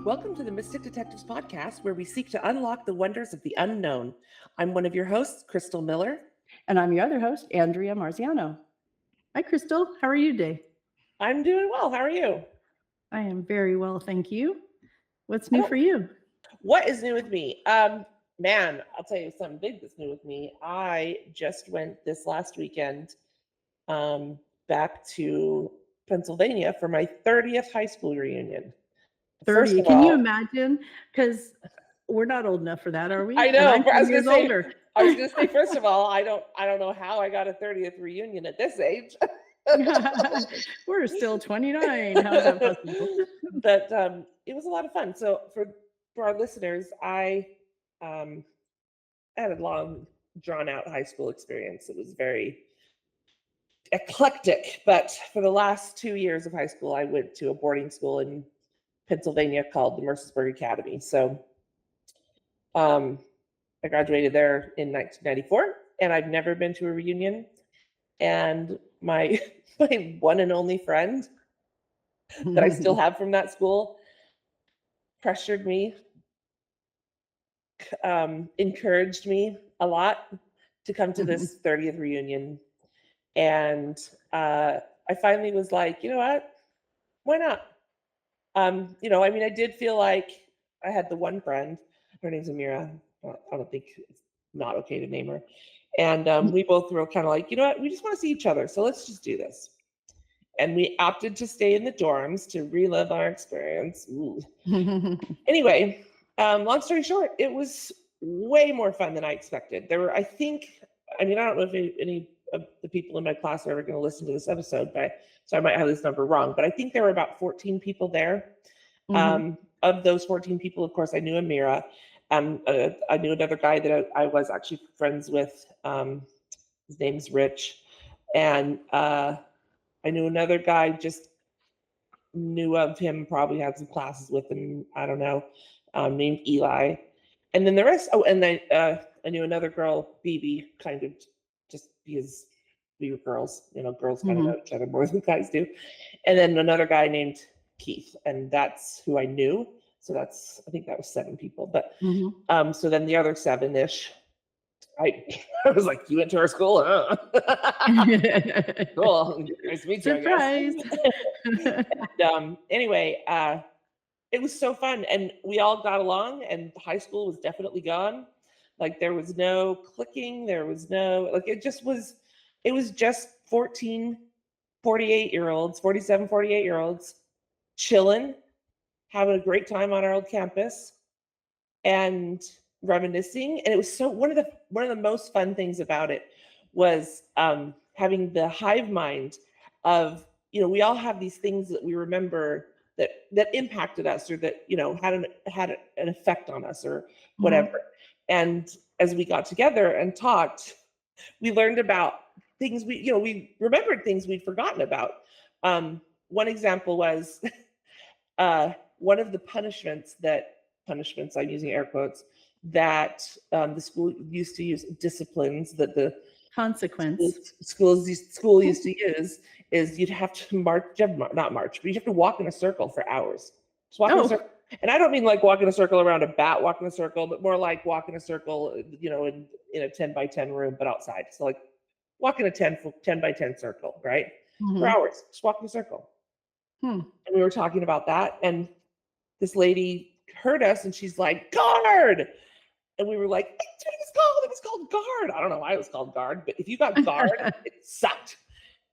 Welcome to the Mystic Detectives podcast, where we seek to unlock the wonders of the unknown. I'm one of your hosts, Crystal Miller. And I'm your other host, Andrea Marziano. Hi, Crystal. How are you today? I'm doing well. How are you? I am very well, thank you. What's new for you? What is new with me? Man, I'll tell you something big that's new with me. I just went this last weekend back to Pennsylvania for my 30th high school reunion. 30. First of Can you all, imagine? Because we're not old enough for that, are we? I And know. I'm 10 years older. I was gonna say, first of all, I don't know how I got a 30th reunion at this age. We're still 29. How's that possible? But it was a lot of fun. So for our listeners, I had a long, drawn out high school experience. It was very eclectic. But for the last 2 years of high school, I went to a boarding school in Pennsylvania called the Mercersburg Academy. So I graduated there in 1994, and I've never been to a reunion. And my my one and only friend that I still have from that school pressured me, encouraged me a lot to come to this 30th reunion. And I finally was like, you know what? Why not? I did feel like I had the one friend. Her name's Amira. I don't think it's not okay to name her. And we both were kind of like, you know what? We just want to see each other. So let's just do this. And we opted to stay in the dorms to relive our experience. Anyway, long story short, it was way more fun than I expected. There were, I don't know if any of the people in my class are ever going to listen to this episode, so I might have this number wrong, but I think there were about 14 people there. Of those 14 people, of course, I knew Amira. I knew another guy that I was actually friends with. His name's Rich. And I knew another guy, just knew of him, probably had some classes with him, I don't know, named Eli. And then the rest, and then I knew another girl, BB, kind of just because we were girls, girls kind of know each other more than guys do. And then another guy named Keith, and that's who I knew. So I think that was 7 people. But so then the other 7-ish, I was like, you went to our school? Huh? Cool. Nice to meet you, Surprise. I guess. And, anyway, it was so fun. And we all got along, and high school was definitely gone. Like, there was no clicking. There was no, like, it was just 14, 48-year-olds, 47, 48-year-olds chilling, having a great time on our old campus and reminiscing. And it was one of the most fun things about it was having the hive mind of, we all have these things that we remember that impacted us, or that had an effect on us, or whatever. And as we got together and talked, we learned about things we remembered things we'd forgotten about. One example was one of the punishments, I'm using air quotes, that the school used to use, disciplines that the Consequence. school used to use, is you'd have to not march, but you have to walk in a circle for hours. Just walk in a circle. And I don't mean like walk in a circle around a bat, walk in a circle, but more like walk in a circle, in a 10 by 10 room, but outside. So like walk in a 10 by 10 circle, right? For hours, just walk in a circle. And we were talking about that, and this lady heard us, and she's like, guard. And we were like, that's what it was called guard. I don't know why it was called guard, but if you got guard, it sucked.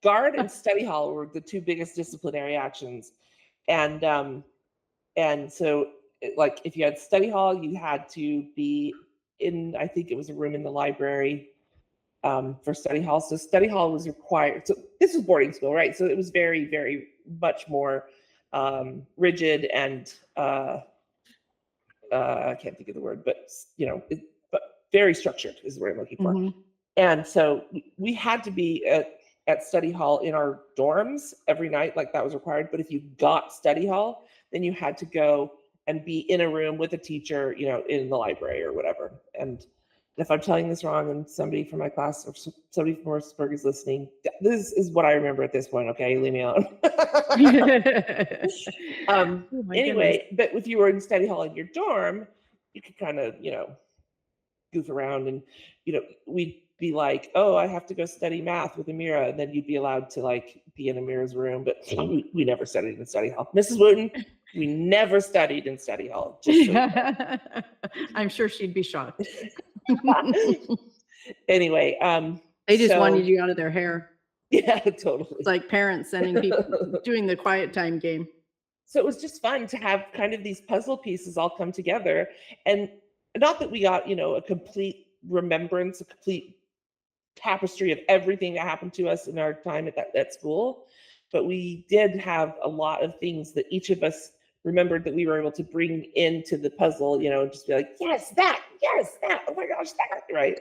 Guard and study hall were the 2 biggest disciplinary actions. And so, like, if you had study hall, you had to be in, I think it was a room in the library for study hall. So study hall was required. So this was boarding school, right? So it was very, very much more rigid and I can't think of the word, but but very structured is the word I'm looking for. And so we had to be at study hall in our dorms every night, like that was required. But if you got study hall, then you had to go and be in a room with a teacher, in the library or whatever. And if I'm telling this wrong and somebody from my class or somebody from Morrisburg is listening, this is what I remember at this point. Okay, leave me alone. Oh my Anyway, goodness. but if you were in study hall in your dorm, you could kind of, goof around and, we'd be like, oh, I have to go study math with Amira. And then you'd be allowed to like be in Amira's room, but we never studied in study hall. Mrs. Wooten, we never studied in study hall. Just so you know. I'm sure she'd be shocked. Anyway, They just so, wanted you out of their hair. yeah, totally. It's like parents sending people doing the quiet time game. So it was just fun to have kind of these puzzle pieces all come together. And not that we got, a complete remembrance, a complete tapestry of everything that happened to us in our time at that school, but we did have a lot of things that each of us remembered that we were able to bring into the puzzle, just be like, yes, that, oh my gosh, that, right?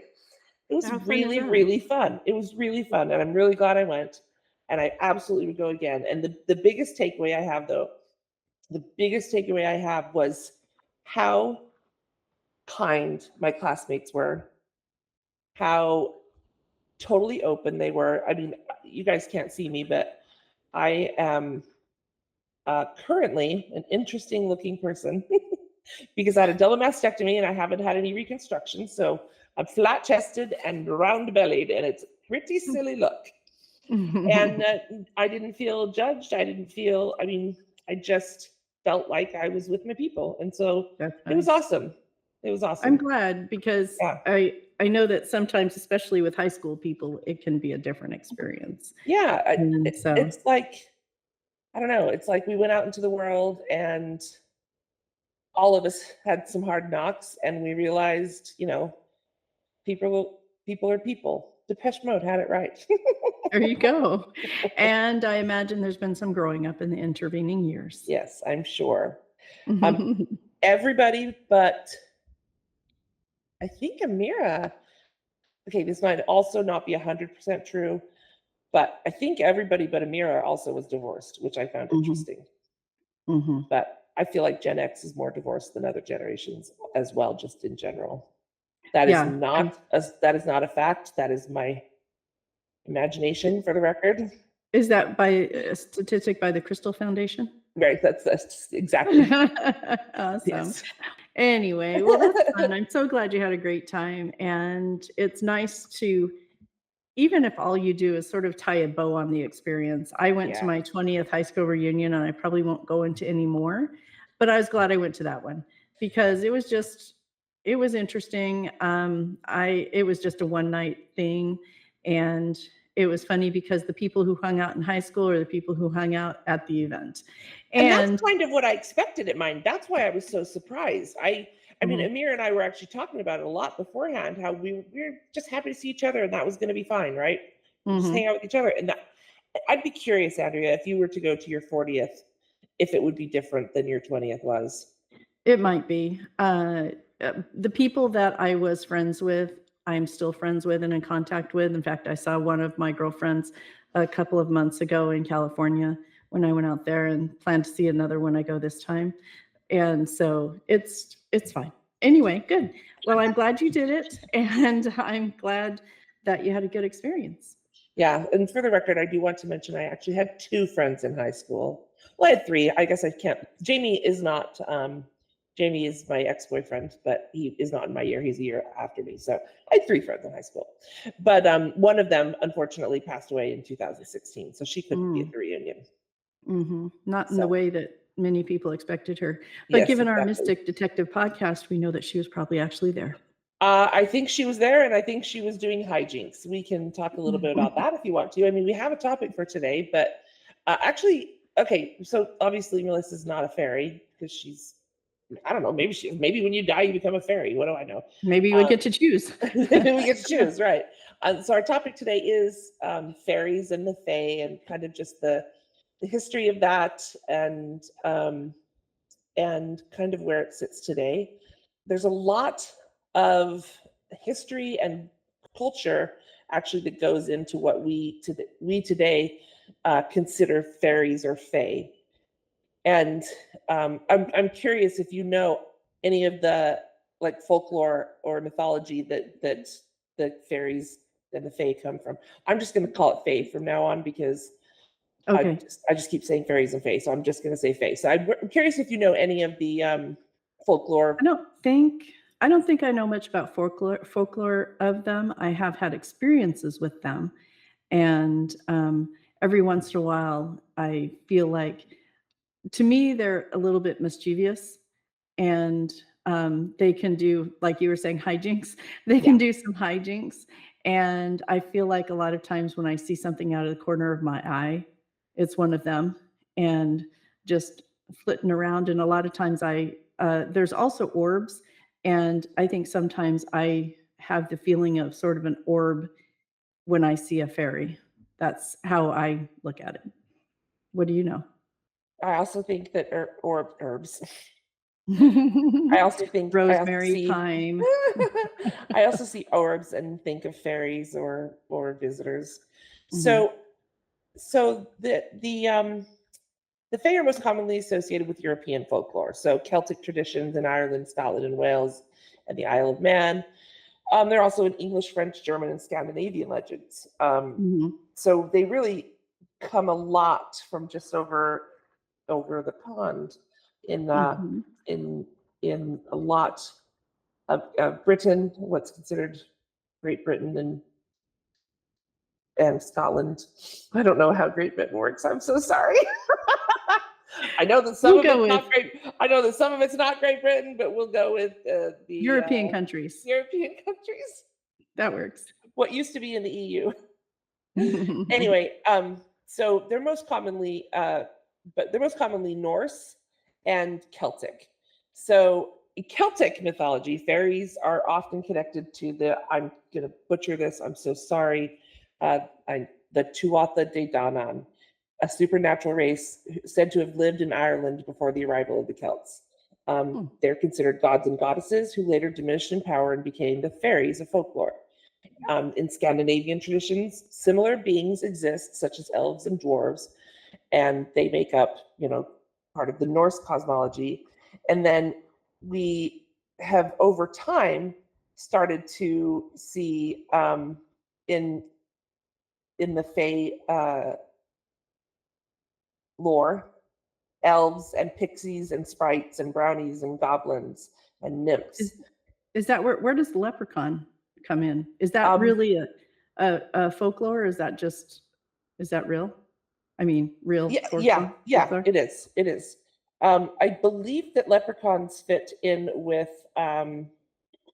It was How fun is really, that? really fun. It was really fun, and I'm really glad I went, and I absolutely would go again. And the biggest takeaway I have, though, was how kind my classmates were, how totally open they were. I mean, you guys can't see me, but I am currently an interesting looking person because I had a double mastectomy and I haven't had any reconstruction. So I'm flat chested and round bellied, and it's a pretty silly look. And I didn't feel judged. I just felt like I was with my people. And so That's it was nice. awesome. It was awesome. I'm glad because Yeah. I know that sometimes, especially with high school people, it can be a different experience. Yeah. So It's like, I don't know. It's like we went out into the world and all of us had some hard knocks, and we realized, people are people. Depeche Mode had it right. there you go. And I imagine there's been some growing up in the intervening years. Yes, I'm sure. Everybody but I think Amira. Okay, this might also not be 100% true, but I think everybody but Amira also was divorced, which I found interesting. But I feel like Gen X is more divorced than other generations as well, just in general. That is not a fact. That is my imagination, for the record. Is that by a statistic by the Crystal Foundation? Right, that's exactly. Awesome. Yes. Anyway, well, that's fun. I'm so glad you had a great time, and it's nice to, even if all you do is sort of tie a bow on the experience. I went to Yeah. my 20th high school reunion, and I probably won't go into any more, but I was glad I went to that one because it was interesting. It was just a one night thing, and it was funny because the people who hung out in high school are the people who hung out at the event. And that's kind of what I expected at mine. That's why I was so surprised. I mean, Mhm. Amir and I were actually talking about it a lot beforehand, how we were just happy to see each other and that was going to be fine, right? Just hang out with each other. And I'd be curious, Andrea, if you were to go to your 40th, if it would be different than your 20th was. It might be. The people that I was friends with, I'm still friends with and in contact with. In fact, I saw one of my girlfriends a couple of months ago in California when I went out there, and plan to see another when I go this time. And so it's fine. Anyway, good. Well, I'm glad you did it, and I'm glad that you had a good experience. Yeah, and for the record, I do want to mention I actually had 2 friends in high school. Well, I had 3. I guess I can't. Jamie is not. Jamie is my ex-boyfriend, but he is not in my year. He's a year after me. So I had 3 friends in high school, but one of them unfortunately passed away in 2016, so she couldn't be at the reunion. Not in the So way that many people expected her. But yes, given our exactly. Mystic Detective podcast, we know that she was probably actually there. I think she was there, and I think she was doing hijinks. We can talk a little bit about that if you want to. I mean, we have a topic for today, but actually, okay. So obviously, Melissa's not a fairy because she's. I don't know. Maybe when you die, you become a fairy. What do I know? Maybe you would get to choose. Maybe we get to choose, right? So our topic today is fairies and the fae, and kind of just the history of that, and kind of where it sits today. There's a lot of history and culture actually that goes into what we today consider fairies or fae. And I'm curious if you know any of the like folklore or mythology that the fairies and the fae come from. I'm just going to call it fae from now on because Okay. I just keep saying fairies and fae, so I'm just going to say fae. So I'm curious if you know any of the folklore. I don't think I know much about folklore of them. I have had experiences with them, and every once in a while, I feel like, to me, they're a little bit mischievous, and they can do, like you were saying, hijinks. They Yeah, can do some hijinks, and I feel like a lot of times when I see something out of the corner of my eye, it's one of them, and just flitting around. And a lot of times, there's also orbs, and I think sometimes I have the feeling of sort of an orb when I see a fairy. That's how I look at it. What do you know? I also think that herbs. I also Rosemary, see thyme. I also see orbs and think of fairies or visitors. Mhm, So the fae are most commonly associated with European folklore. So Celtic traditions in Ireland, Scotland, and Wales, and the Isle of Man. They're also in English, French, German, and Scandinavian legends. mhm, So they really come a lot from just over the pond in mhm. in in a lot of Britain, what's considered Great Britain and Scotland. I don't know how Great Britain works. I'm so sorry. I know that some We'll of it's go with not great. I know that some of it's not Great Britain, but we'll go with the European countries. European countries. That works. What used to be in the EU. Anyway, so they're most commonly Norse and Celtic. So in Celtic mythology, fairies are often connected to I'm going to butcher this. I'm so sorry. Uh, the Tuatha De Danann, a supernatural race said to have lived in Ireland before the arrival of the Celts. Hmm. They're considered gods and goddesses who later diminished in power and became the fairies of folklore. In Scandinavian traditions, similar beings exist, such as elves and dwarves, and they make up, part of the Norse cosmology. And then we have, over time, started to see in the Fae lore, elves and pixies and sprites and brownies and goblins and nymphs. Is is that where does the leprechaun come in? Is that Um, really a folklore, or is that real? I mean, real yeah, folklore? it is. It is. I believe that leprechauns fit in with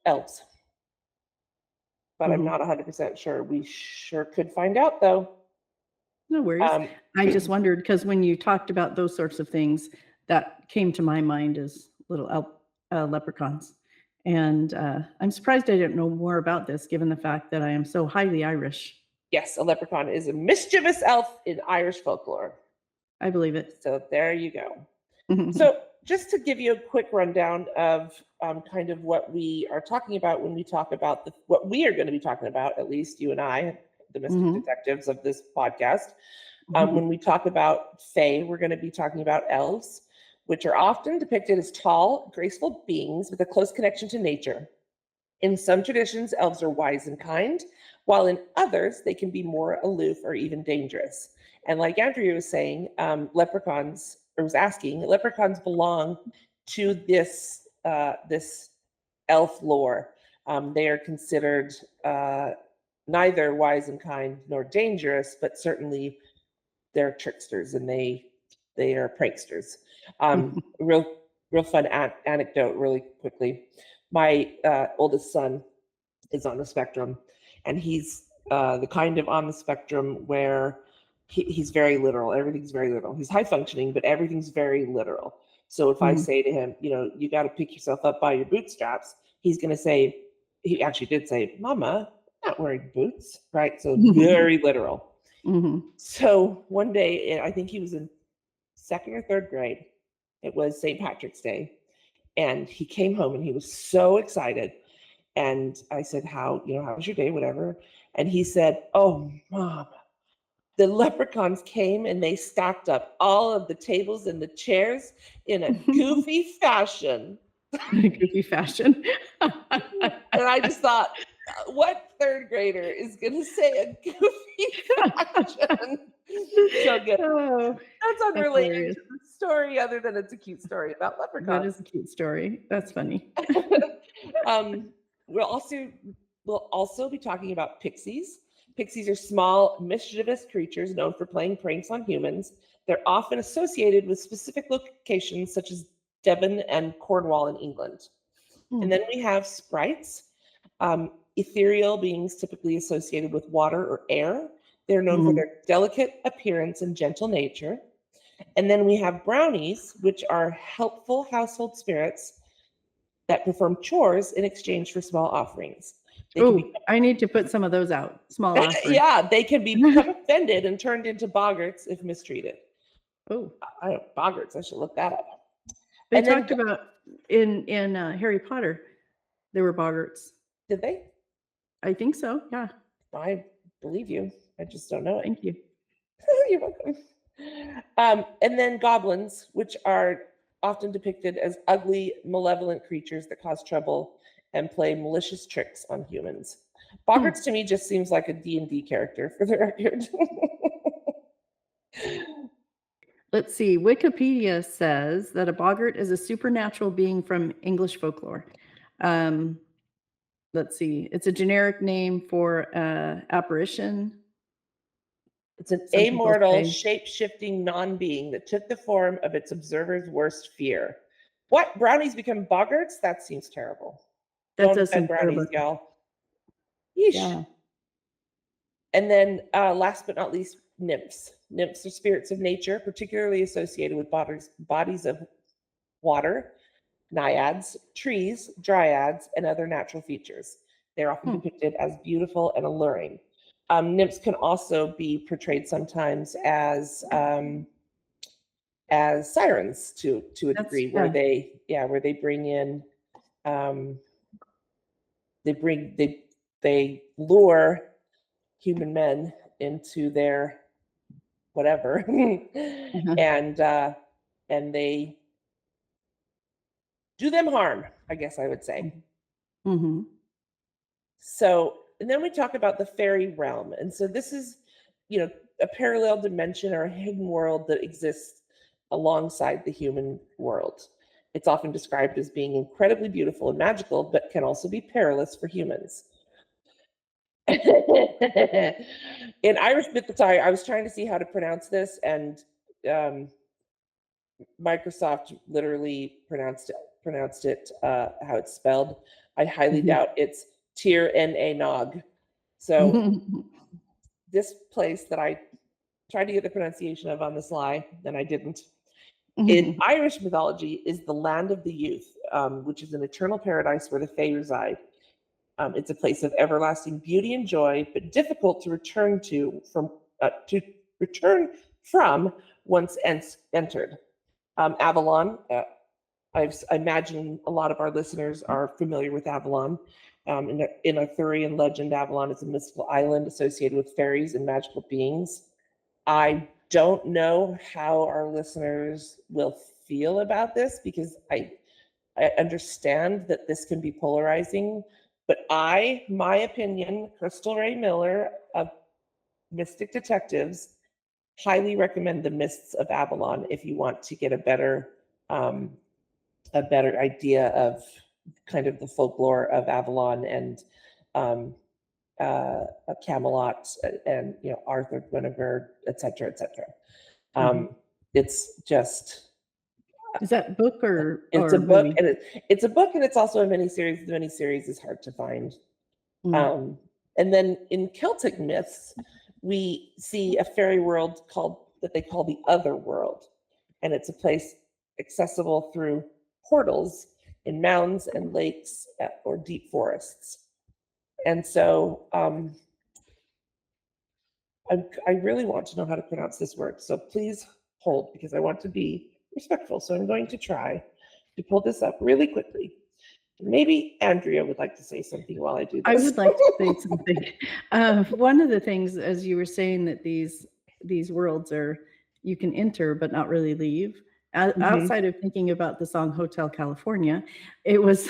elves, but I'm Mhm. not 100% sure. We sure could find out though. No worries. Um, I just wondered because when you talked about those sorts of things, that came to my mind as little leprechauns. And I'm surprised I didn't know more about this, given the fact that I am so highly Irish. yes, a leprechaun is a mischievous elf in Irish folklore. I believe it. So there you go. So just to give you a quick rundown of kind of what we are talking about when we talk about what we are going to be talking about, at least you and I, the mystic Mhm, detectives of this podcast. mhm, When we talk about fae, we're going to be talking about elves, which are often depicted as tall, graceful beings with a close connection to nature. In some traditions, elves are wise and kind, while in others, they can be more aloof or even dangerous. And like Andrea was saying, leprechauns belong to this elf lore. They are considered neither wise and kind nor dangerous, but certainly they're tricksters and they are pranksters. Real fun anecdote, really quickly. My oldest son is on the spectrum, and he's the kind of on the spectrum where he's very literal. Everything's very literal. He's high functioning, but everything's very literal. So if I mhm. say to him, you got to pick yourself up by your bootstraps, he's going to say, he actually did say, Mama, I'm not wearing boots, right? So very literal. Mhm. So one day, I think he was in second or third grade. It was St. Patrick's Day. And he came home and he was so excited. And I said, how was your day? Whatever. And he said, Oh, Mom, the leprechauns came and they stacked up all of the tables and the chairs in a goofy fashion. Goofy fashion. And I just thought, what third grader is going to say a goofy fashion? So good. Oh, That's that's unrelated hilarious. to the story, other than it's a cute story about That is leprechauns. a cute story. That's funny. um, we'll also be talking about pixies. Pixies are small, mischievous creatures known for playing pranks on humans. They're often associated with specific locations such as Devon and Cornwall in England. Hmm. And then we have sprites, ethereal beings typically associated with water or air. They're known for Mhm. their delicate appearance and gentle nature. And then we have brownies, which are helpful household spirits that perform chores in exchange for small offerings. They can be, Oh, I need to put some of those out. Small offering. yeah, they can become offended and turned into boggarts if mistreated. Oh, Boggarts, I should look that up. they And then, talked about in Harry Potter, there were boggarts. did they? I think so. Yeah. I believe you. I just don't know it. Thank you. You're welcome. And then goblins, which are often depicted as ugly, malevolent creatures that cause trouble and play malicious tricks on humans. Boggarts to me just seems like a D&D character, for the record. Let's see. Wikipedia says that a boggart is a supernatural being from English folklore. Let's see. It's a generic name for apparition. It's an Some people amoral, say shape-shifting non-being that took the form of its observer's worst fear. What? Brownies become boggarts? That seems terrible. that Don't does offend seem brownies, terrible. y'all. Yeesh. Yeah. And then last but not least, nymphs. Nymphs are spirits of nature, particularly associated with bodies of water, naiads, trees, dryads, and other natural features. They're often depicted as beautiful and alluring. Nymphs can also be portrayed sometimes as sirens to a That's degree, where they bring in they lure human men into their whatever and they do them harm, I guess I would say. Mm-hmm. So, and then we talk about the fairy realm. And so this is, a parallel dimension or a hidden world that exists alongside the human world. It's often described as being incredibly beautiful and magical, but can also be perilous for humans. In Irish sorry, I was trying to see how to pronounce this, and Microsoft literally pronounced it how it's spelled. I highly doubt it's Tir Na Nog. So this place that I tried to get the pronunciation of on the sly, and I didn't. In Irish mythology is the land of the youth, which is an eternal paradise where the fae reside. It's a place of everlasting beauty and joy, but difficult to return from once entered. Avalon. I imagine a lot of our listeners are familiar with Avalon. In Arthurian legend, Avalon is a mystical island associated with fairies and magical beings. I don't know how our listeners will feel about this, because I understand that this can be polarizing, but my opinion, Crystal Ray Miller of Mystic Detectives, highly recommend The Mists of Avalon if you want to get a better idea of kind of the folklore of Avalon and Camelot, and Arthur, Guinevere, etc., etc. It's just Is that book it's a or book, movie? and it's a book, and it's also a miniseries. The miniseries is hard to find. And then in Celtic myths, we see a fairy world that they call the other world, and it's a place accessible through portals in mounds and lakes or deep forests. And so I really want to know how to pronounce this word, so please hold, because I want to be respectful. So I'm going to try to pull this up really quickly. Maybe Andrea would like to say something while I do this. I would like to say something. One of the things, as you were saying, that these worlds are, you can enter but not really leave. Mhm. Outside of thinking about the song Hotel California, it was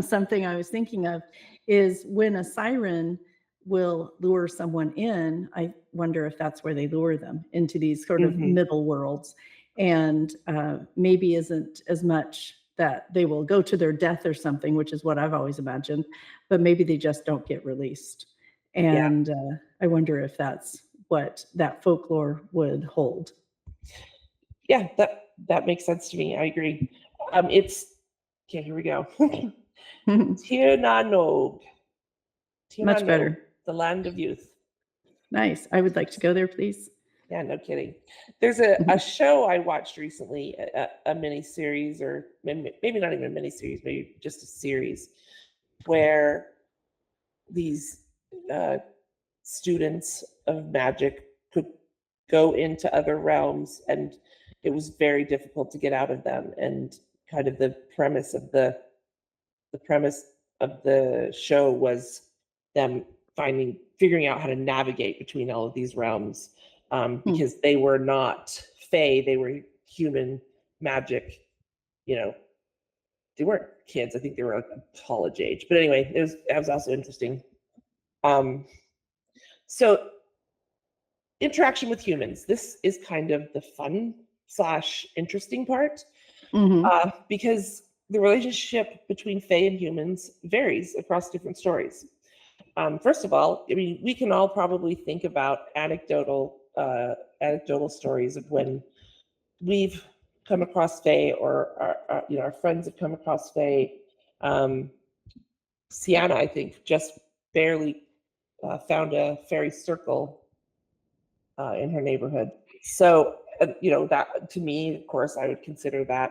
something I was thinking of is when a siren will lure someone in. I wonder if that's where they lure them into these sort of Mhm. middle worlds, and maybe isn't as much that they will go to their death or something, which is what I've always imagined, but maybe they just don't get released. Yeah. And I wonder if that's what that folklore would hold. Yeah, that makes sense to me. I agree. It's okay, here we go. Tirnanog. Much Tirnanog, better. the land of youth. Nice. I would like to go there, please. Yeah, no kidding. There's a show I watched recently, a mini series, or maybe not even a mini series, maybe just a series, where these uh, students of magic could go into other realms, and it was very difficult to get out of them. And kind of the premise of the show was them figuring out how to navigate between all of these realms, Hmm. because they were not fae, they were human magic. You know, they weren't kids. I think they were like a college age. But anyway, that was also interesting. Um, so interaction with humans. This is kind of the fun slash interesting part, Hmm. because the relationship between fae and humans varies across different stories. First of all, I mean, we can all probably think about anecdotal stories of when we've come across fae, or our friends have come across fae. Um, Sienna, I think, just barely found a fairy circle in her neighborhood. So, that to me, of course, I would consider that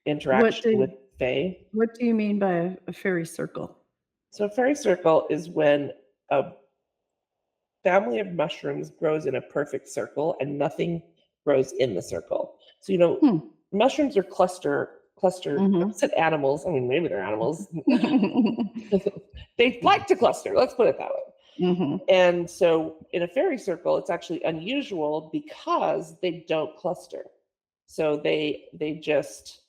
What interaction with do fae. what do you mean by a fairy circle? So, a fairy circle is when a family of mushrooms grows in a perfect circle and nothing grows in the circle. So, Hmm. mushrooms are cluster. I Hmm. said animals. I mean, maybe they're animals. They like to cluster. Let's put it that way. Hmm. And so, in a fairy circle, it's actually unusual because they don't cluster. So they just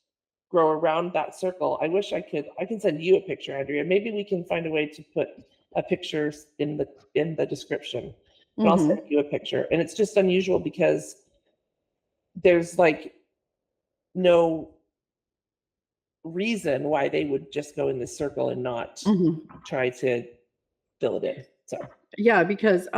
grow around that circle. I wish I can send you a picture, Andrea. Maybe we can find a way to put a picture in the description. And I'll send Hmm. you a picture. And it's just unusual because there's like no reason why they would just go in this circle and not Hmm. try to fill it in. So Yeah, because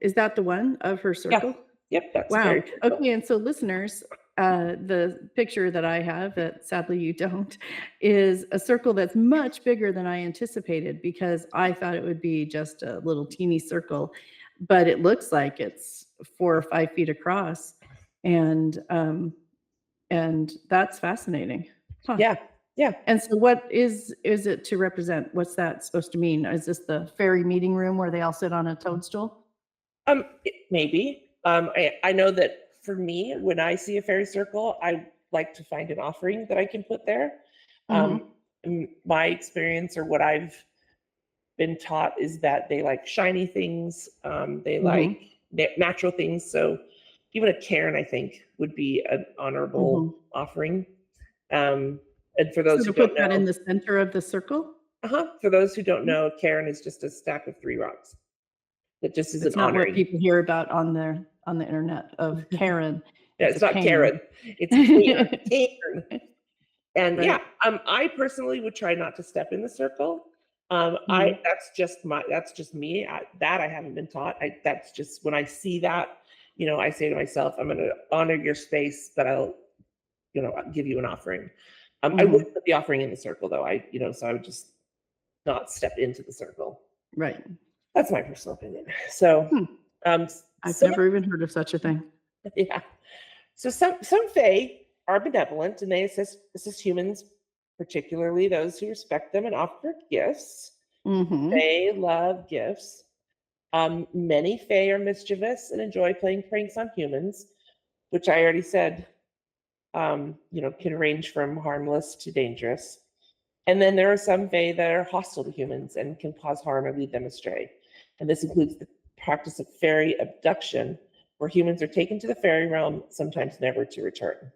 is that the one of her yeah. circle? Yep, that's a Wow. fairy circle. Okay, and so listeners, the picture that I have that sadly you don't is a circle that's much bigger than I anticipated because I thought it would be just a little teeny circle, but it looks like it's 4 or 5 feet across, and that's fascinating. Huh. Yeah. Yeah. And so what is it to represent? What's that supposed to mean? Is this the fairy meeting room where they all sit on a toadstool? Maybe. I know that for me, when I see a fairy circle, I like to find an offering that I can put there. Um, Mhm. my experience, or what I've been taught, is that they like shiny things. They like Mhm. natural things. So even a cairn, I think, would be an honorable Mhm. offering. Um, and for So those who to put don't that know, in the center of the circle? for those who don't Mm. know, a cairn is just a stack of three rocks. That just is an It's not what honoring. people hear about on the internet of Karen. Yeah, It's a it's not cane. Karen, it's Cairn. Cairn. And yeah, Right. I personally would try not to step in the circle. I Mhm. that's just me. I haven't been taught. That's just when I see that, I say to myself, I'm going to honor your space, but I'll, give you an offering. I would Mhm. put the offering in the circle though. So I would just not step into the circle. Right. That's my personal opinion. So, Hmm. um, I've some never even heard of such a thing. yeah. So some fae are benevolent, and they assist humans, particularly those who respect them and offer gifts. Mhm. Fae love gifts. Many fae are mischievous and enjoy playing pranks on humans, which I already said, can range from harmless to dangerous. And then there are some fae that are hostile to humans and can cause harm or lead them astray. And this includes the practice of fairy abduction, where humans are taken to the fairy realm, sometimes never to return.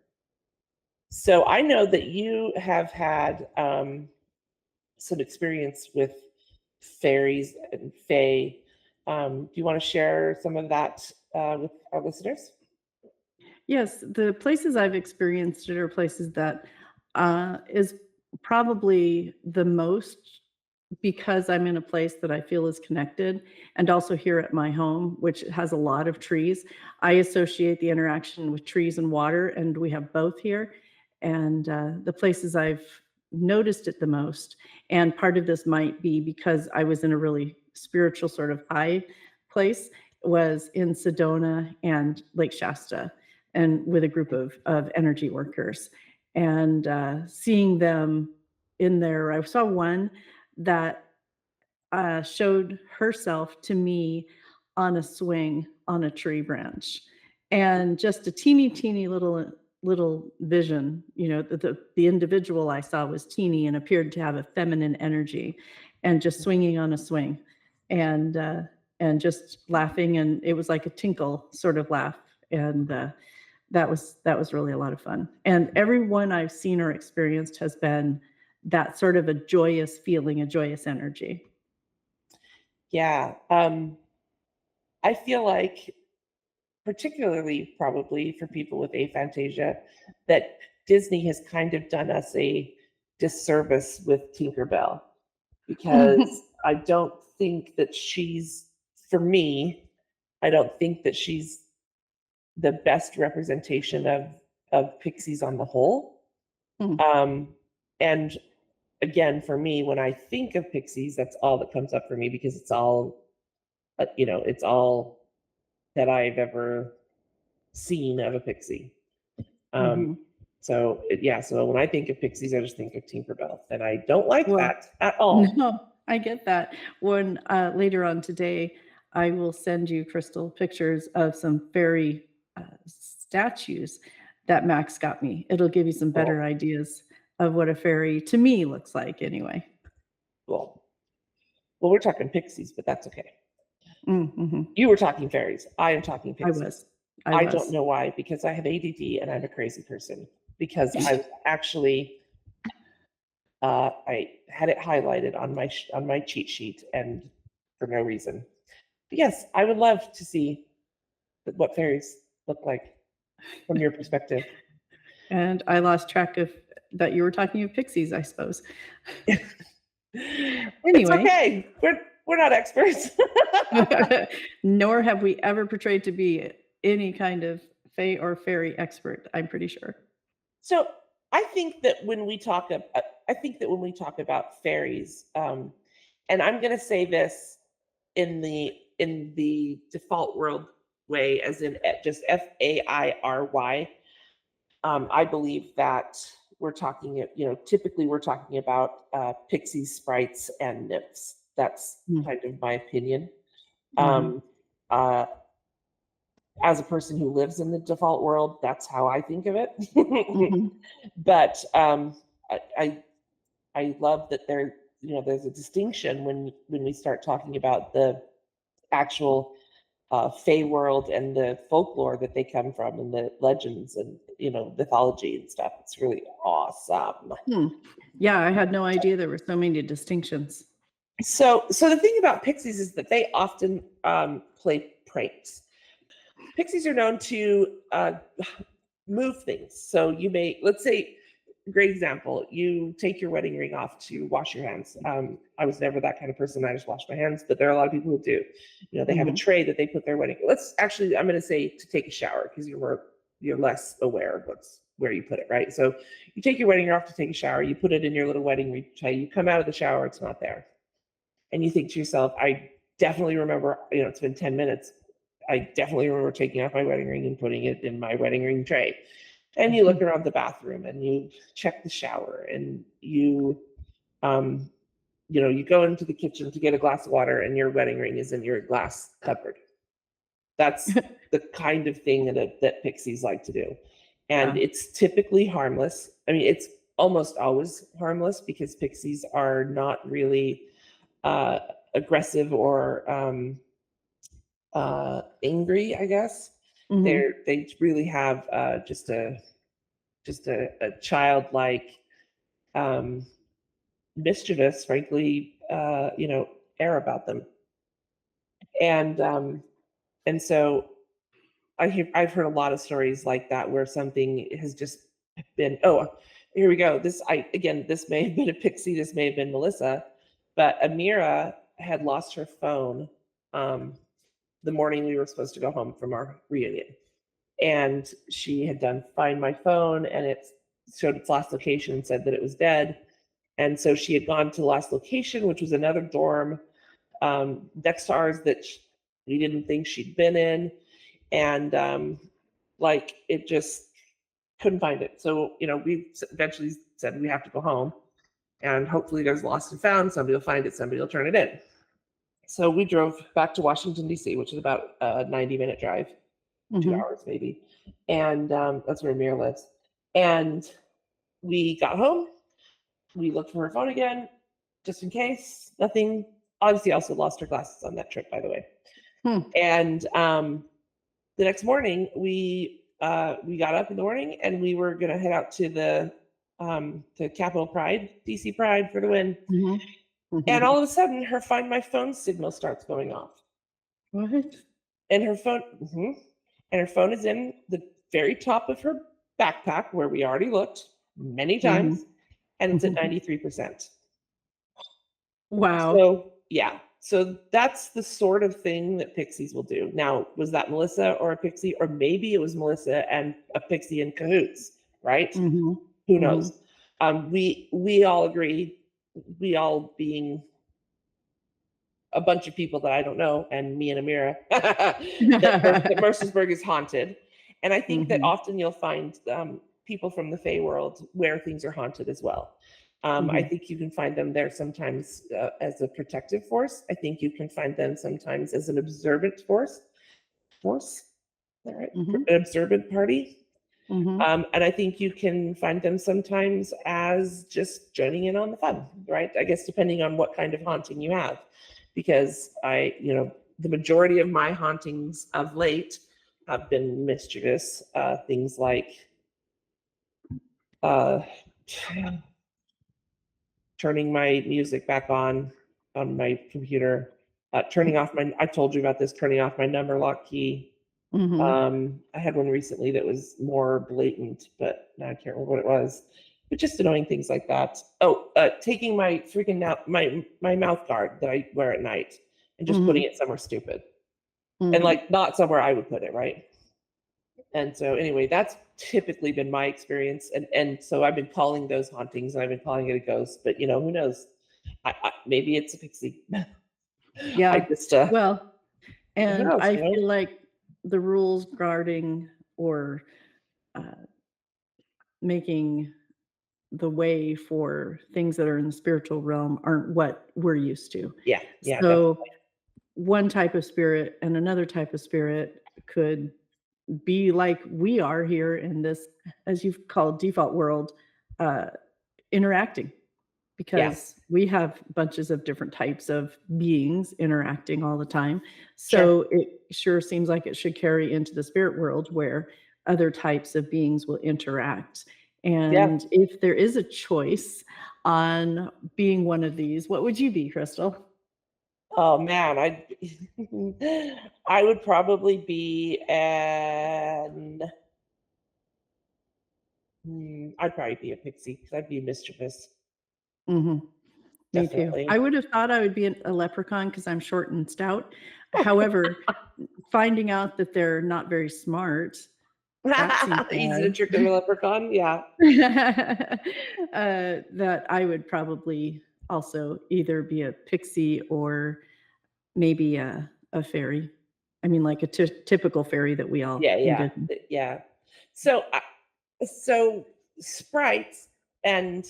So I know that you have had some experience with fairies and fae. Do you want to share some of that with our listeners? Yes, the places I've experienced it are places that is probably the most because I'm in a place that I feel is connected, and also here at my home, which has a lot of trees. I associate the interaction with trees and water, and we have both here. And the places I've noticed it the most, and part of this might be because I was in a really spiritual sort of high place, was in Sedona and Lake Shasta, and with a group of energy workers. And seeing them in there, I saw one that showed herself to me on a swing on a tree branch, and just a teeny little vision. The individual I saw was teeny and appeared to have a feminine energy, and just swinging on a swing, and just laughing, and it was like a tinkle sort of laugh. And that was really a lot of fun. And everyone I've seen or experienced has been that sort of a joyous feeling, a joyous energy. Yeah. I feel like, particularly probably for people with aphantasia, that Disney has kind of done us a disservice with Tinkerbell, because I don't think that she's, for me, I don't think that she's the best representation of pixies on the whole. Mm, Um, and again, for me, when I think of pixies, that's all that comes up for me, because it's all, it's all that I've ever seen of a pixie. Um, mhm. so when I think of pixies, I just think of Tinkerbell, and I don't like Well, that at all. no, I get that. When later on today, I will send you, Crystal, pictures of some fairy statues that Max got me. It'll give you some better Cool. ideas of what a fairy to me looks like anyway. Cool. Well, we're talking pixies, but that's okay. Mhm. You were talking fairies. I am talking I pixies. was. I I don't was. know why, because I have ADD and I'm a crazy person. Because I actually I had it highlighted on my cheat sheet, and for no reason. But yes, I would love to see what fairies look like from your perspective. And I lost track of that you were talking of pixies, I suppose. It's Anyway, okay. We're not experts. nor have we ever portrayed to be any kind of fae or fairy expert, I'm pretty sure. So I think that when we talk about fairies, and I'm going to say this in the default world way, as in just FAIRY. I believe that typically we're talking about pixies, sprites, and nymphs. That's Mm, kind of my opinion. mhm, Um, uh, as a person who lives in the default world, that's how I think of it. mhm, But I, I I love that there's a distinction when we start talking about the actual Fey world and the folklore that they come from, and the legends and mythology and stuff. It's really awesome. hmm. Yeah, I had no idea there were so many distinctions. So the thing about pixies is that they often play pranks. Pixies are known to move things. So let's say, great example, you take your wedding ring off to wash your hands. I was never that kind of person. I just wash my hands, but there are a lot of people who do. They have a Mhm, tray that they put their wedding. Let's actually, I'm going to say to take a shower, because you're less aware of where you put it, right? So you take your wedding ring off to take a shower. You put it in your little wedding ring tray. You come out of the shower, it's not there, and you think to yourself, I definitely remember. It's been 10 minutes. I definitely remember taking off my wedding ring and putting it in my wedding ring tray. And you look mhm. around the bathroom and you check the shower, and um, you go into the kitchen to get a glass of water, and your wedding ring is in your glass cupboard. That's the kind of thing that pixies like to do. And Yeah. it's typically harmless. I mean, it's almost always harmless, because pixies are not really uh, aggressive or angry, I guess. Mhm, They really have just a just a childlike, um, mischievous, frankly, air about them. And so I've heard a lot of stories like that where something has just been, oh, here we go. This may have been a pixie, this may have been Melissa, but Amira had lost her phone um, the morning we were supposed to go home from our reunion. And she had done find my phone, and it showed its last location and said that it was dead. And so she had gone to the last location, which was another dorm next to ours that we didn't think she'd been in. And like it just couldn't find it. So, we eventually said we have to go home, and hopefully there's lost and found. Somebody will find it, somebody will turn it in. So we drove back to Washington, D.C., which is about a 90-minute drive, 2 hours maybe. And that's where Amir lives. And we got home. We looked for her phone again, just in case. Nothing. Obviously, also lost her glasses on that trip, by the way. And the next morning, we got up in the morning and we were going to head out to the Capitol Pride, DC Pride for the win. And all of a sudden, her Find My Phone signal starts going off. What? And her phone, and her phone is in the very top of her backpack where we already looked many times, and it's at 93%. Wow. So yeah, so that's the sort of thing that pixies will do. Now, was that Melissa or a pixie, or maybe it was Melissa and a pixie in cahoots, right? Who knows? We all agree, we all being a bunch of people that I don't know, and me and Amira, that Mercersburg is haunted. And I think that often you'll find people from the Fae world where things are haunted as well. I think you can find them there sometimes as a protective force. I think you can find them sometimes as an observant force. Is that right? An observant party. And I think you can find them sometimes as just joining in on the fun, right? I guess depending on what kind of haunting you have. Because the majority of my hauntings of late have been mischievous. Things like uh, turning my music back on my computer, turning off I told you about this, turning off my number lock key. I had one recently that was more blatant, but now I can't remember what it was. But just annoying things like that. Oh, taking my freaking my mouth guard that I wear at night and just putting it somewhere stupid, and like not somewhere I would put it, right? And so anyway, that's typically been my experience, and so I've been calling those hauntings, and I've been calling it a ghost. But who knows? Maybe it's a pixie. Yeah. I just Well, and knows, I feel like the rules guarding or making the way for things that are in the spiritual realm aren't what we're used to. yeah, So definitely. one type of spirit and another type of spirit could be like we are here in this, as you've called default world, uh, interacting, Yeah, because we have bunches of different types of beings interacting all the time. sure. So it sure seems like it should carry into the spirit world where other types of beings will interact. Yeah. And if there is a choice on being one of these, what would you be, Crystal? Oh man, I would probably be I'd probably be a pixie because I'd be mischievous, Mhm. Me too. I definitely. would have thought I would be a leprechaun because I'm short and stout. However, finding out that they're not very smart, that seems Easy to bad. trick a leprechaun. Yeah, That I would probably also either be a pixie or maybe a fairy. I mean, like a typical fairy that we all yeah, envision. yeah. So, so sprites and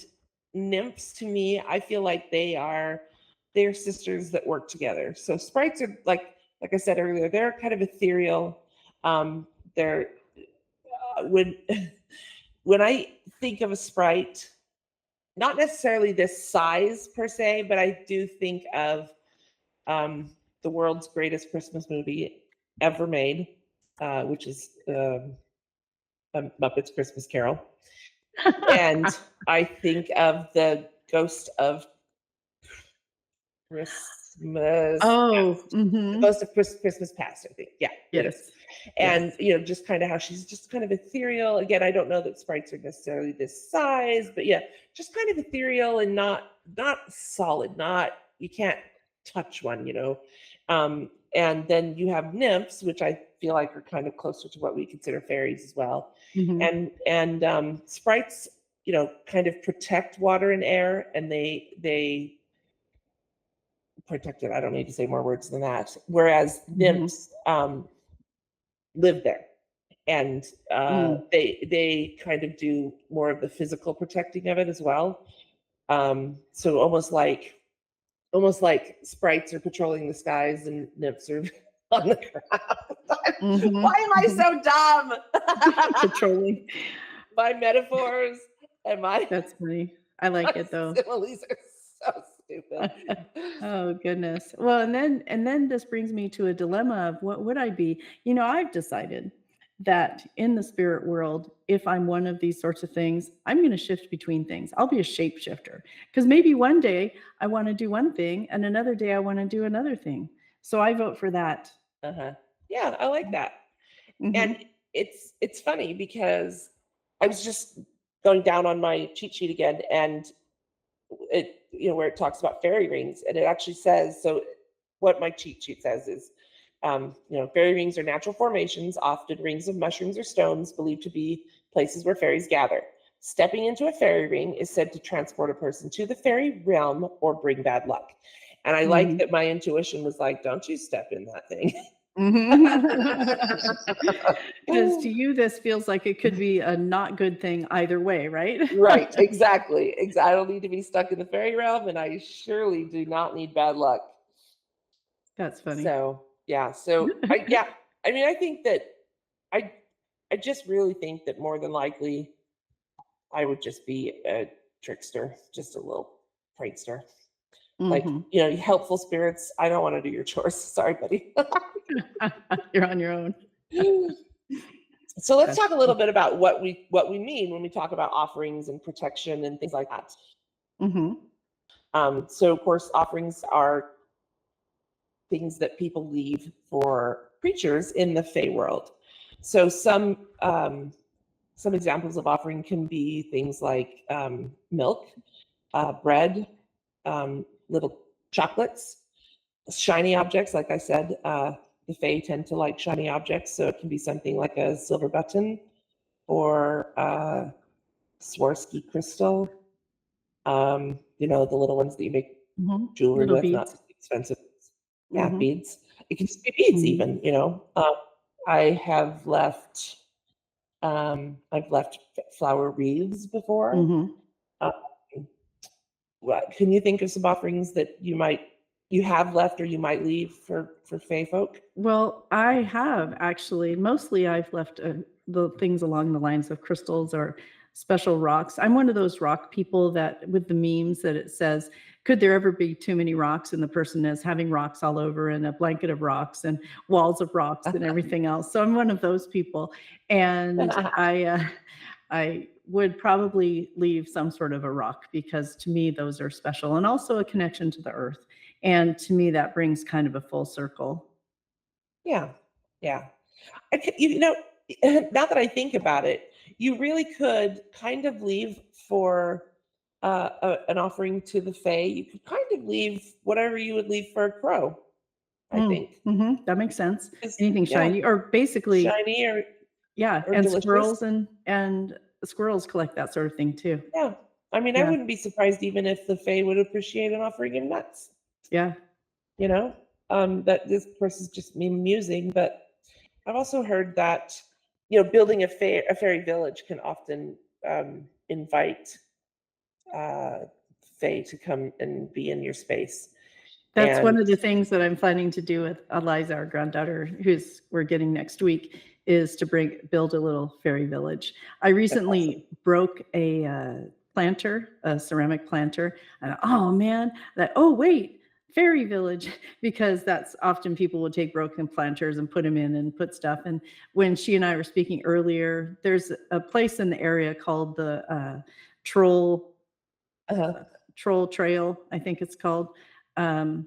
nymphs to me, I feel like they're sisters that work together. So sprites are like I said earlier, they're kind of ethereal. They're when when I think of a sprite, not necessarily this size per se, but I do think of the world's greatest Christmas movie ever made, which is Muppets Christmas Carol. And I think of the ghost of Christmas Oh, Past. The ghost of Christmas Past, I think. Yeah, it is. yes. And Yes. just kind of how she's just kind of ethereal. Again, I don't know that sprites are necessarily this size, but yeah, just kind of ethereal and not solid. Not You can't touch one. And then you have nymphs, which I feel like are kind of closer to what we consider fairies as well. Mhm. And sprites, kind of protect water and air, and they protect it. I don't need to say more words than that. Whereas Mhm. nymphs live there, and Mm. they kind of do more of the physical protecting of it as well. So almost like sprites are patrolling the skies and nymphs are on the ground. Why Mhm. am I Mhm. so dumb? Patrolling. My metaphors and my That's funny. I like it though. similes are so stupid. Oh goodness. Well, and then this brings me to a dilemma of what would I be? I've decided that in the spirit world, if I'm one of these sorts of things, I'm going to shift between things. I'll be a shapeshifter because maybe one day I want to do one thing and another day I want to do another thing. So I vote for that. Uh-huh. Yeah, I like that. And Hmm. it's funny because I was just going down on my cheat sheet again, and where it talks about fairy rings, and it actually says, so what my cheat sheet says is, fairy rings are natural formations, often rings of mushrooms or stones, believed to be places where fairies gather. Stepping into a fairy ring is said to transport a person to the fairy realm or bring bad luck. And I like Hmm. that my intuition was like, don't you step in that thing. Because to you, this feels like it could be a not good thing either way, right? Right, exactly. I don't need to be stuck in the fairy realm, and I surely do not need bad luck. That's funny. So yeah, I mean, I think that I I just really think that more than likely I would just be a trickster, just a little prankster. Like, Hmm. helpful spirits, I don't want to do your chores. Sorry, buddy. You're on your own. So let's That's talk a little bit about what we mean when we talk about offerings and protection and things like that. Mhm. So of course, offerings are things that people leave for creatures in the Fey world. So some examples of offering can be things like milk, bread, little chocolates, shiny objects. Like I said, the Fae tend to like shiny objects, so it can be something like a silver button or Swarovski crystal. The little ones that you make Mhm. jewelry Little with, not beads. expensive. Yeah, Mhm. beads. It can just be beads, Mhm. even. I have left. I've left flower wreaths before. Mhm. Um, can you think of some offerings that you have left or you might leave for Fae folk? Well, I have actually. Mostly, I've left the things along the lines of crystals or special rocks. I'm one of those rock people that, with the memes, that it says, "Could there ever be too many rocks?" And the person is having rocks all over and a blanket of rocks and walls of rocks and everything else. So I'm one of those people, and I would probably leave some sort of a rock because to me those are special and also a connection to the earth. And to me, that brings kind of a full circle. Yeah, yeah. Now that I think about it, you really could kind of leave for an offering to the Fae. You could kind of leave whatever you would leave for a crow, I Mm, think. mhm, that makes sense. Is Anything Yeah, shiny or basically, shiny yeah, or and delicious. squirrels and squirrels collect that sort of thing too. Yeah. I mean, I Yeah, wouldn't be surprised even if the Fae would appreciate an offering of nuts, yeah. you know? That this of course is just me musing, but I've also heard that, building a fairy village can often invite uh, Fae to come and be in your space. That's one And of the things that I'm planning to do with Eliza, our granddaughter, who's we're getting next week, is to build a little fairy village. I that's awesome. recently broke a planter, a ceramic planter, and oh man, that oh wait, fairy village because that's often people would take broken planters and put them in and put stuff. And when she and I were speaking earlier, there's a place in the area called the Troll Uh-huh. Troll Trail, I think it's called. And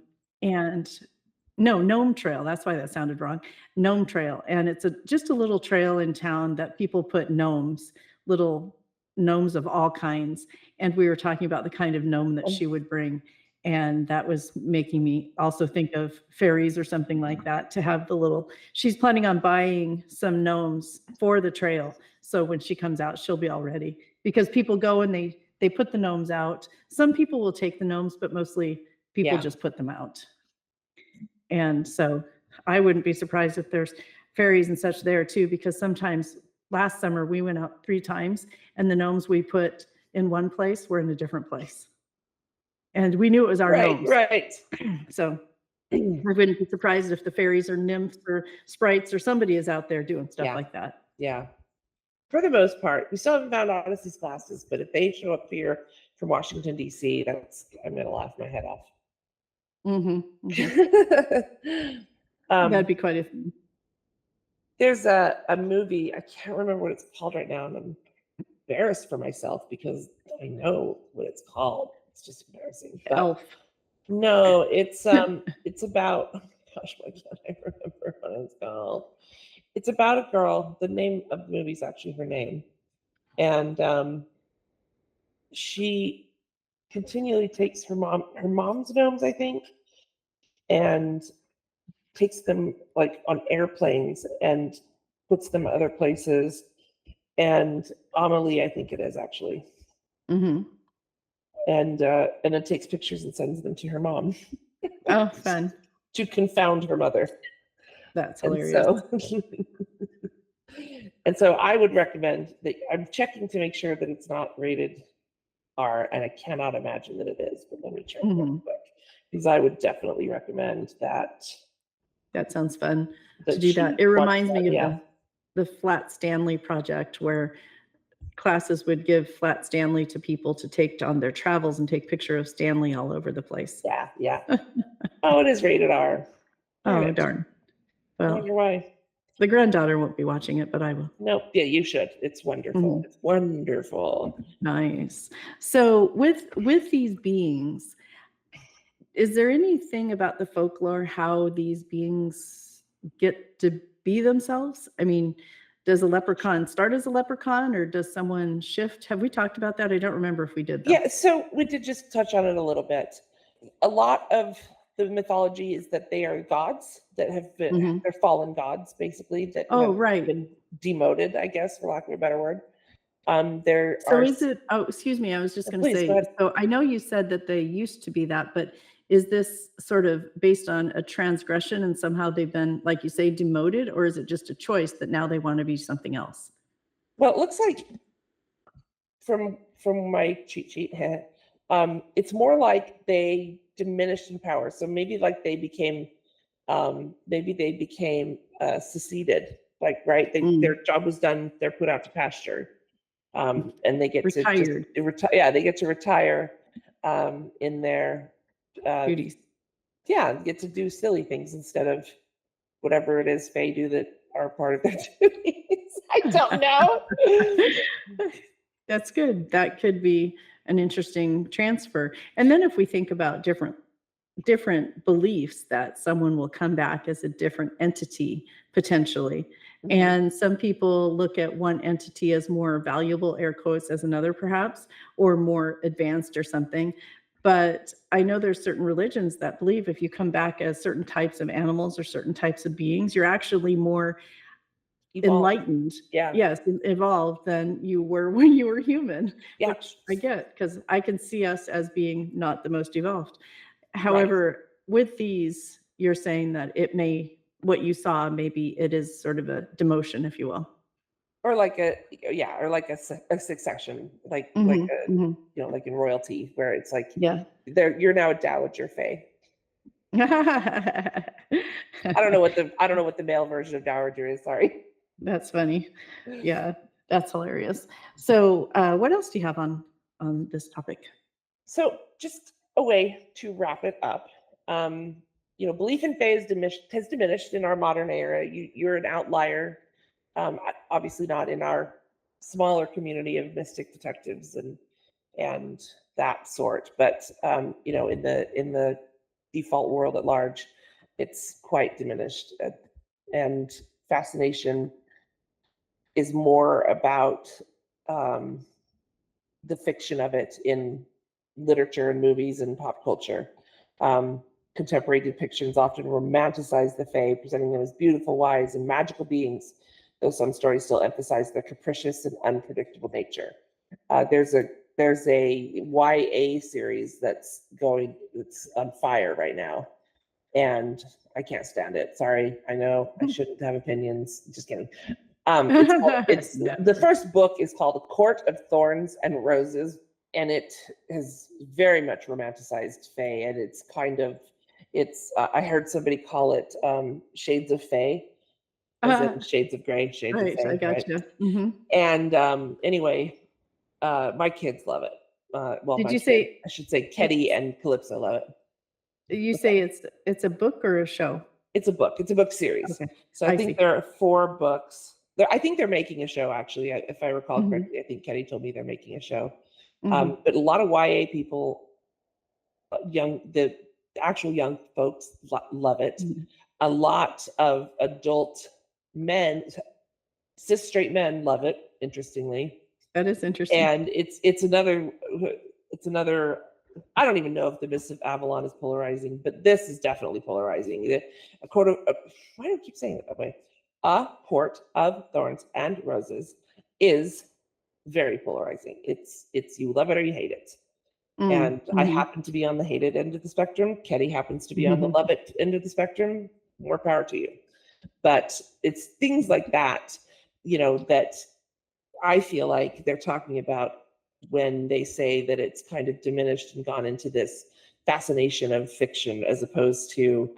no, Gnome Trail. That's why that sounded wrong. Gnome Trail, and it's just a little trail in town that people put gnomes, little gnomes of all kinds. And we were talking about the kind of gnome that she would bring, and that was making me also think of fairies or something like that to have the little. She's planning on buying some gnomes for the trail, so when she comes out, she'll be all ready. Because people go and they put the gnomes out. Some people will take the gnomes, but mostly people Yeah. just put them out. And so I wouldn't be surprised if there's fairies and such there too, because sometimes last summer we went out 3 times and the gnomes we put in one place were in a different place. And we knew it was our gnomes. Right. So I wouldn't be surprised if the fairies or nymphs or sprites or somebody is out there doing stuff like that. Yeah. For the most part, we still haven't found Odyssey's glasses, but if they show up here from Washington, D.C., I'm going to laugh my head off. That'd be quite a thing. There's a movie, I can't remember what it's called right now, and I'm embarrassed for myself because I know what it's called. It's just embarrassing. But Elf. no, it's about, gosh, why can't I remember what it's called? It's about a girl. The name of the movie is actually her name. And she continually takes her mom's gnomes, I think, and takes them like on airplanes and puts them other places. And Amelie, I think it is actually. Mm-hmm. And then takes pictures and sends them to her mom. Oh, fun. To confound her mother. That's hilarious. And so I would recommend that. I'm checking to make sure that it's not rated R, and I cannot imagine that it is, but let me check real quick. Because I would definitely recommend that. That sounds fun to do that. It reminds me of the Flat Stanley project, where classes would give Flat Stanley to people to take on their travels and take picture of Stanley all over the place. Yeah. Oh, it is rated R. Oh, darn. I Well, wonder why. the granddaughter won't be watching it, but I will. Nope. Yeah, you should. It's wonderful. It's wonderful. Nice. So with these beings, is there anything about the folklore how these beings get to be themselves? I mean, does a leprechaun start as a leprechaun, or does someone shift? Have we talked about that? I don't remember if we did. Yeah, so we did just touch on it a little bit. A lot of the mythology is that they are gods that have been, they're fallen gods, basically, that have been demoted, I guess, for lack of a better word. Is it, excuse me, I was just going to say, so I know you said that they used to be that, but is this sort of based on a transgression and somehow they've been, like you say, demoted, or is it just a choice that now they want to be something else? Well, it looks like from my cheat sheet, it's more like they diminished in power. So maybe like they became, seceded, like, right? Their job was done. They're put out to pasture. And they get retired. They get to retire in their duties. Yeah, get to do silly things instead of whatever it is Fae do that are part of their duties. I don't know. That's good. That could be an interesting transfer. And then if we think about different beliefs that someone will come back as a different entity potentially. And some people look at one entity as more valuable, air quotes, as another perhaps, or more advanced or something. But I know there's certain religions that believe if you come back as certain types of animals or certain types of beings, you're actually more enlightened, evolved than you were when you were human, which I get, because I can see us as being not the most evolved. However, with these, you're saying that what you saw, maybe it is sort of a demotion, if you will. Or like a succession, like like in royalty, where it's like you're now a dowager Fae. I don't know what the male version of dowager is. Sorry. That's funny. Yeah, that's hilarious. So, what else do you have on this topic? So, just a way to wrap it up. belief in fae has diminished in our modern era. You're an outlier, obviously not in our smaller community of mystic detectives and that sort, but in the default world at large, it's quite diminished, and fascination is more about um, the fiction of it in literature and movies and pop culture. Um, Contemporary depictions often romanticize the Fae, presenting them as beautiful, wise, and magical beings, though some stories still emphasize their capricious and unpredictable nature. There's a YA series that's on fire right now, and I can't stand it. Sorry, I know I shouldn't have opinions. Just kidding. It's No. the first book is called A Court of Thorns and Roses, and it has very much romanticized Fae, and I heard somebody call it Shades of Fae, as in shades of gray, shades of Right, I Fae, right? gotcha. Mhm. And anyway, my kids love it. Well, Did my you kids, say I should say, Ketty it's and Calypso love it. you What's that? say it's a book or a show? It's a book. It's a book series. Okay, So I I think see. there are 4 books. I think they're making a show, actually. If I recall Mhm, correctly, I think Ketty told me they're making a show. mhm, But a lot of YA people, the actual young folks, love it. mhm. A lot of adult men, cis straight men, love it. Interestingly, That is interesting. and it's another. I don't even know if the Mists of Avalon is polarizing, but this is definitely polarizing. A court of why do I keep saying it that way? A Court of Thorns and Roses is very polarizing. It's you love it or you hate it. Mm, And I mhm, happen to be on the hated end of the spectrum. Ketty happens to be on the mhm, love it end of the spectrum. More power to you. But it's things like that, that I feel like they're talking about when they say that it's kind of diminished and gone into this fascination of fiction, as opposed to,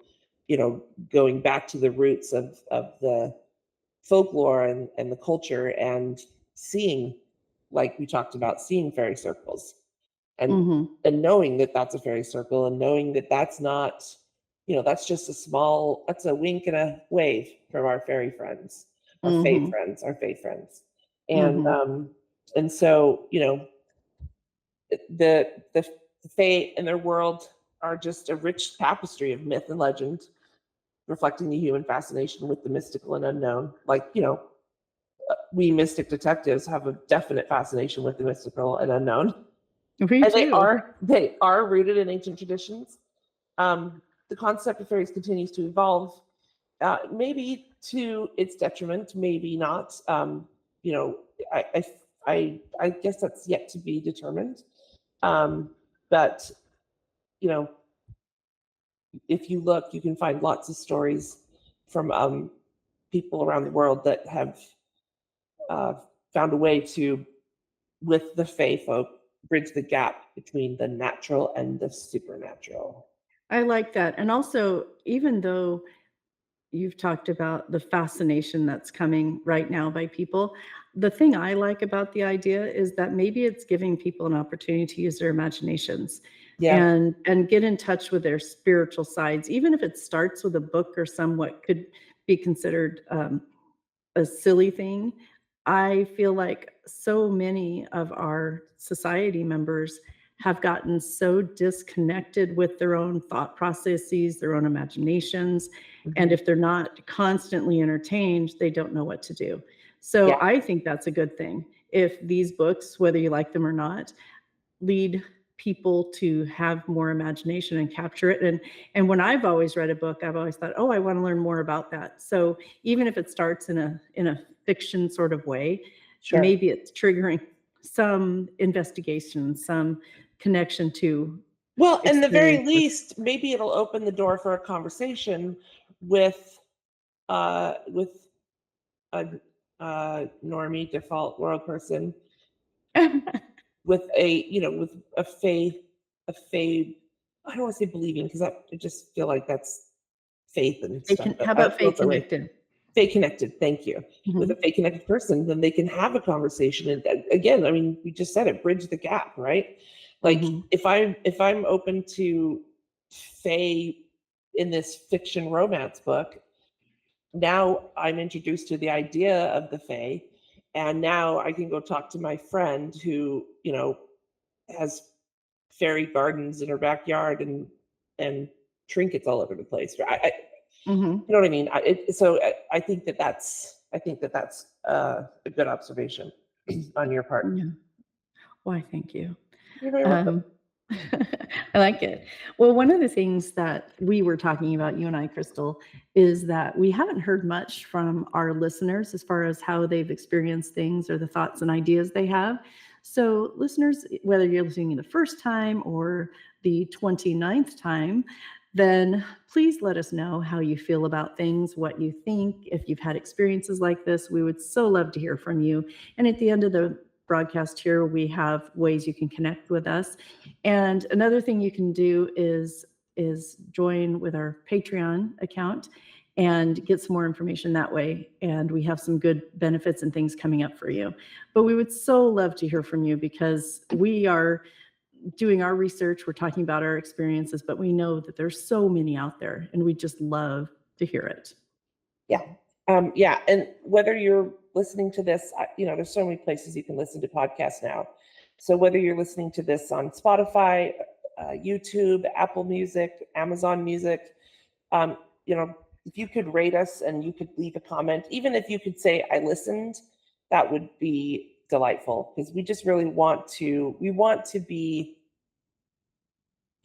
going back to the roots of the folklore and the culture, and seeing, like we talked about, seeing fairy circles, and mhm, and knowing that that's a fairy circle, and knowing that that's not, that's just that's a wink and a wave from our fairy friends, our fae mhm, friends, our fae friends. And mhm, and so, the fae and their world are just a rich tapestry of myth and legend, reflecting the human fascination with the mystical and unknown. Like, we mystic detectives have a definite fascination with the mystical and unknown, Me and they too. are they are rooted in ancient traditions. The concept of fairies continues to evolve, maybe to its detriment, maybe not. You know, I, I, I guess that's yet to be determined. But you know, if you look, you can find lots of stories from people around the world that have uh, found a way to, with the fae folk, bridge the gap between the natural and the supernatural. I like that, and also, even though you've talked about the fascination that's coming right now by people, the thing I like about the idea is that maybe it's giving people an opportunity to use their imaginations Yeah, and get in touch with their spiritual sides, even if it starts with a book or some what could be considered, a silly thing. I feel like so many of our society members have gotten so disconnected with their own thought processes, their own imaginations, and mhm. if they're not constantly entertained, they don't know what to do. So Yeah, I think that's a good thing. If these books, whether you like them or not, lead people to have more imagination and capture it. And when I've always read a book, I've always thought, oh, I want to learn more about that. So even if it starts in a fiction sort of way, sure. maybe it's triggering some investigation, some connection to Well, in the very experiences. least, maybe it'll open the door for a conversation with with a normie default world person, with with a faith. I don't want to say believing, because I just feel like that's faith and They stuff, can, but how I don't about know Fay if the right Connected? faith connected. Thank you. With a Mhm, faith connected person, then they can have a conversation. And again, I mean, we just said it, bridge the gap, right? Like mhm, if I'm open to faith in this fiction romance book, now I'm introduced to the idea of the fae, and now I can go talk to my friend who, has fairy gardens in her backyard and trinkets all over the place. Mhm. You know what I mean? I think that that's a good observation on your part. Yeah. Why, thank you. You're very welcome. Um, I like it. Well, one of the things that we were talking about, you and I, Crystal, is that we haven't heard much from our listeners as far as how they've experienced things or the thoughts and ideas they have. So, listeners, whether you're listening the first time or the 29th time, then please let us know how you feel about things, what you think. If you've had experiences like this, we would so love to hear from you. And at the end of the broadcast here, we have ways you can connect with us. And another thing you can do is join with our Patreon account and get some more information that way. And we have some good benefits and things coming up for you. But we would so love to hear from you because we are doing our research, we're talking about our experiences, but we know that there's so many out there and we just love to hear it. Yeah. Yeah. And whether you're listening to this, there's so many places you can listen to podcasts now. So whether you're listening to this on Spotify, YouTube, Apple Music, Amazon Music, um, if you could rate us and you could leave a comment, even if you could say, I listened, that would be delightful because we just really we want to be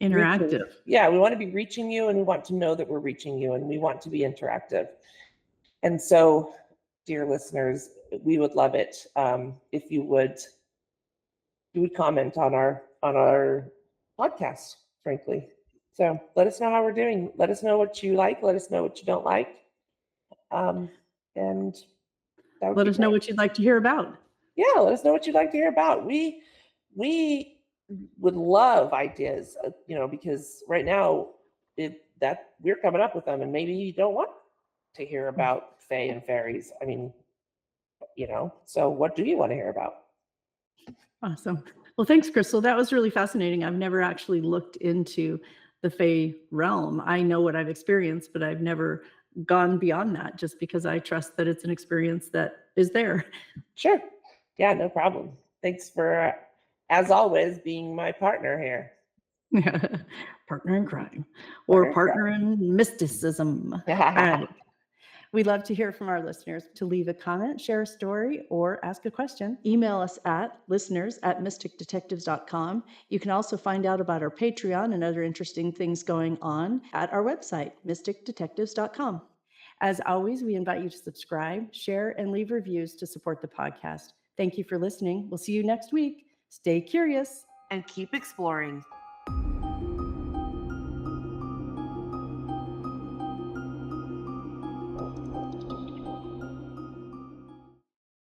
reaching. Interactive. Yeah, we want to be reaching you and we want to know that we're reaching you and we want to be interactive. And so, dear listeners, we would love it if you would comment on our podcast, frankly. So let us know how we're doing. Let us know what you like. Let us know what you don't like. And that would Let be us know great. what you'd like to hear about. Yeah, let us know what you'd like to hear about. We would love ideas, because right now that we're coming up with them, and maybe you don't want to hear about fae and fairies. I mean, so what do you want to hear about? Awesome. Well, thanks, Crystal. That was really fascinating. I've never actually looked into the Fae realm. I know what I've experienced, but I've never gone beyond that just because I trust that it's an experience that is there. Sure. Yeah, no problem. Thanks for, as always, being my partner here. Partner in crime Partner or in partner in mysticism. All right. We'd love to hear from our listeners. To leave a comment, share a story, or ask a question, email us at listeners@mysticdetectives.com. You can also find out about our Patreon and other interesting things going on at our website, mysticdetectives.com. As always, we invite you to subscribe, share, and leave reviews to support the podcast. Thank you for listening. We'll see you next week. Stay curious And keep exploring.